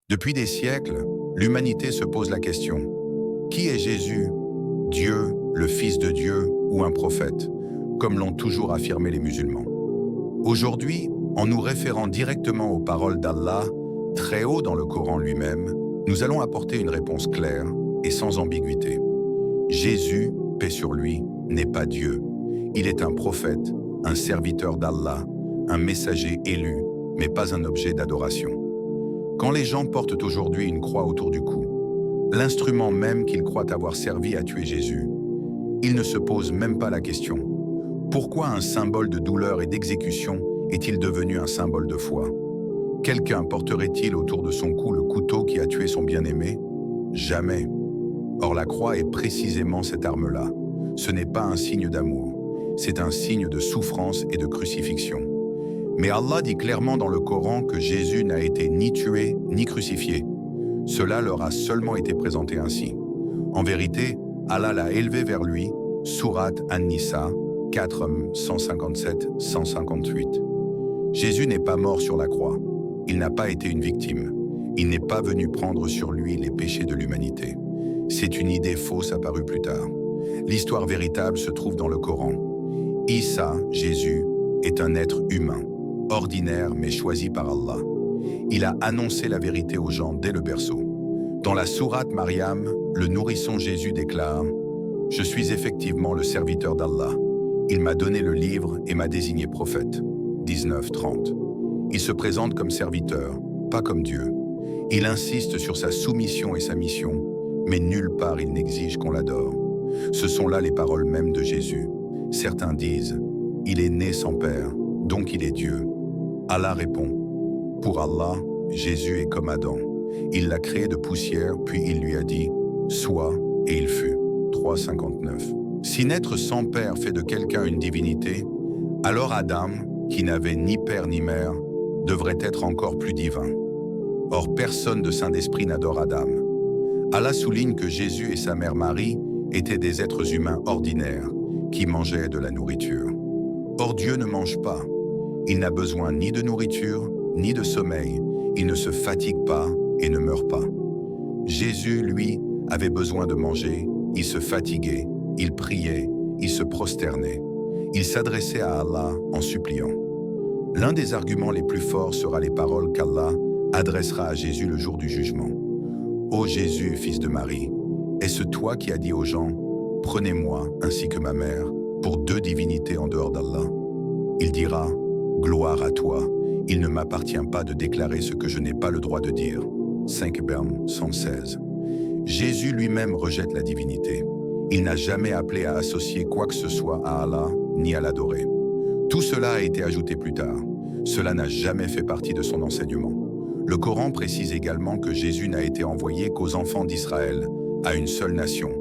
Depuis des siècles, l'humanité se pose la question: qui est Jésus? Dieu, le Fils de Dieu ou un prophète, comme l'ont toujours affirmé les musulmans? Aujourd'hui, en nous référant directement aux paroles d'Allah, très haut dans le Coran lui-même, nous allons apporter une réponse claire et sans ambiguïté. Jésus, paix sur lui, n'est pas Dieu. Il est un prophète, un serviteur d'Allah, un messager élu, mais pas un objet d'adoration. Quand les gens portent aujourd'hui une croix autour du cou, l'instrument même qu'ils croient avoir servi à tuer Jésus, ils ne se posent même pas la question: pourquoi un symbole de douleur et d'exécution est-il devenu un symbole de foi? Quelqu'un porterait-il autour de son cou le couteau qui a tué son bien-aimé? Jamais. Or la croix est précisément cette arme-là. Ce n'est pas un signe d'amour, c'est un signe de souffrance et de crucifixion. Mais Allah dit clairement dans le Coran que Jésus n'a été ni tué ni crucifié. Cela leur a seulement été présenté ainsi. En vérité, Allah l'a élevé vers lui, Sourate An-Nisa 4, 157-158. Jésus n'est pas mort sur la croix. Il n'a pas été une victime. Il n'est pas venu prendre sur lui les péchés de l'humanité. C'est une idée fausse apparue plus tard. L'histoire véritable se trouve dans le Coran. Isa, Jésus, est un être humain, ordinaire mais choisi par Allah. Il a annoncé la vérité aux gens dès le berceau. Dans la sourate Maryam, le nourrisson Jésus déclare: « Je suis effectivement le serviteur d'Allah. Il m'a donné le livre et m'a désigné prophète. » 19-30. Il se présente comme serviteur, pas comme Dieu. Il insiste sur sa soumission et sa mission, mais nulle part il n'exige qu'on l'adore. Ce sont là les paroles mêmes de Jésus. Certains disent: « Il est né sans père, donc il est Dieu. » Allah répond: « Pour Allah, Jésus est comme Adam. Il l'a créé de poussière, puis il lui a dit: « Sois, et il fut. » 3,59. Si naître sans père fait de quelqu'un une divinité, alors Adam, qui n'avait ni père ni mère, devrait être encore plus divin. Or, personne de saint d'esprit n'adore Adam. Allah souligne que Jésus et sa mère Marie étaient des êtres humains ordinaires, qui mangeaient de la nourriture. Or, Dieu ne mange pas. Il n'a besoin ni de nourriture, ni de sommeil. Il ne se fatigue pas et ne meurt pas. Jésus, lui, avait besoin de manger. Il se fatiguait, il priait, il se prosternait. Il s'adressait à Allah en suppliant. L'un des arguments les plus forts sera les paroles qu'Allah adressera à Jésus le jour du jugement. « Ô Jésus, fils de Marie, est-ce toi qui as dit aux gens: « Prenez-moi ainsi que ma mère pour deux divinités en dehors d'Allah ?» Il dira: « Gloire à toi, il ne m'appartient pas de déclarer ce que je n'ai pas le droit de dire. » 5 Berne 116. Jésus lui-même rejette la divinité. Il n'a jamais appelé à associer quoi que ce soit à Allah, ni à l'adorer. Tout cela a été ajouté plus tard. Cela n'a jamais fait partie de son enseignement. Le Coran précise également que Jésus n'a été envoyé qu'aux enfants d'Israël, à une seule nation,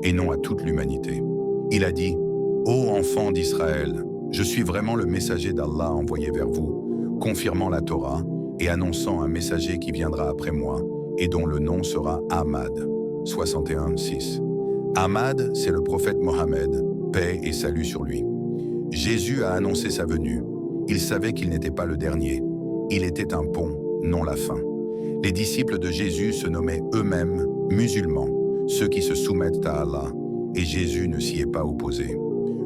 et non à toute l'humanité. Il a dit: « Ô enfants d'Israël, je suis vraiment le messager d'Allah envoyé vers vous, confirmant la Torah et annonçant un messager qui viendra après moi, et dont le nom sera Ahmad. » 61-6. Ahmad, c'est le prophète Mohammed, paix et salut sur lui. Jésus a annoncé sa venue. Il savait qu'il n'était pas le dernier. Il était un pont, non la fin. Les disciples de Jésus se nommaient eux-mêmes musulmans, ceux qui se soumettent à Allah, et Jésus ne s'y est pas opposé.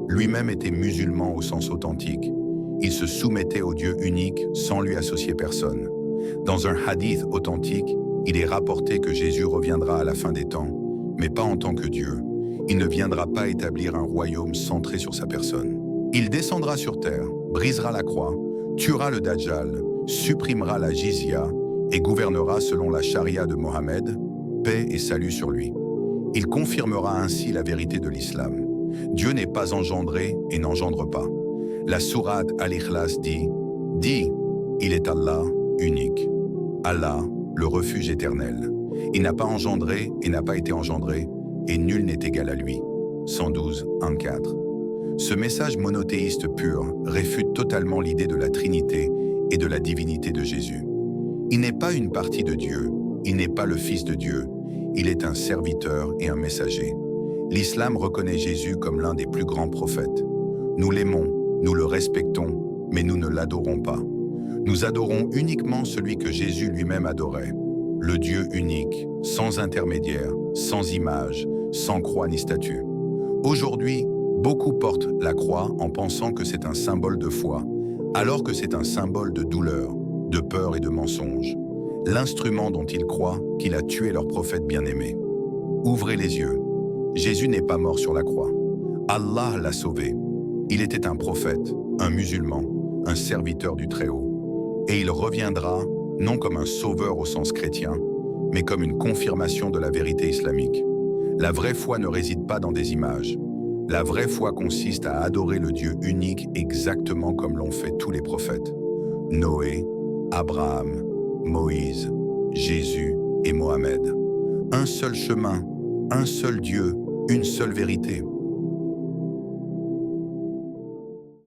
Lui-même était musulman au sens authentique. Il se soumettait au Dieu unique sans lui associer personne. Dans un hadith authentique, il est rapporté que Jésus reviendra à la fin des temps, mais pas en tant que Dieu. Il ne viendra pas établir un royaume centré sur sa personne. Il descendra sur terre, brisera la croix, tuera le Dajjal, supprimera la jizya et gouvernera selon la charia de Mohammed, paix et salut sur lui. Il confirmera ainsi la vérité de l'islam. Dieu n'est pas engendré et n'engendre pas. La sourate Al-Ikhlas dit: « Dis, il est Allah, unique. Allah, le refuge éternel. Il n'a pas engendré et n'a pas été engendré, et nul n'est égal à lui. » 112, 1-4. Ce message monothéiste pur réfute totalement l'idée de la Trinité et de la divinité de Jésus. Il n'est pas une partie de Dieu, il n'est pas le Fils de Dieu, il est un serviteur et un messager. L'islam reconnaît Jésus comme l'un des plus grands prophètes. Nous l'aimons, nous le respectons, mais nous ne l'adorons pas. Nous adorons uniquement celui que Jésus lui-même adorait, le Dieu unique, sans intermédiaire, sans image, sans croix ni statue. Aujourd'hui, beaucoup portent la croix en pensant que c'est un symbole de foi, alors que c'est un symbole de douleur, de peur et de mensonge. L'instrument dont ils croient qu'il a tué leur prophète bien-aimé. Ouvrez les yeux. Jésus n'est pas mort sur la croix. Allah l'a sauvé. Il était un prophète, un musulman, un serviteur du Très-Haut. Et il reviendra, non comme un sauveur au sens chrétien, mais comme une confirmation de la vérité islamique. La vraie foi ne réside pas dans des images. La vraie foi consiste à adorer le Dieu unique exactement comme l'ont fait tous les prophètes. Noé, Abraham, Moïse, Jésus et Mohamed. Un seul chemin, un seul Dieu, une seule vérité.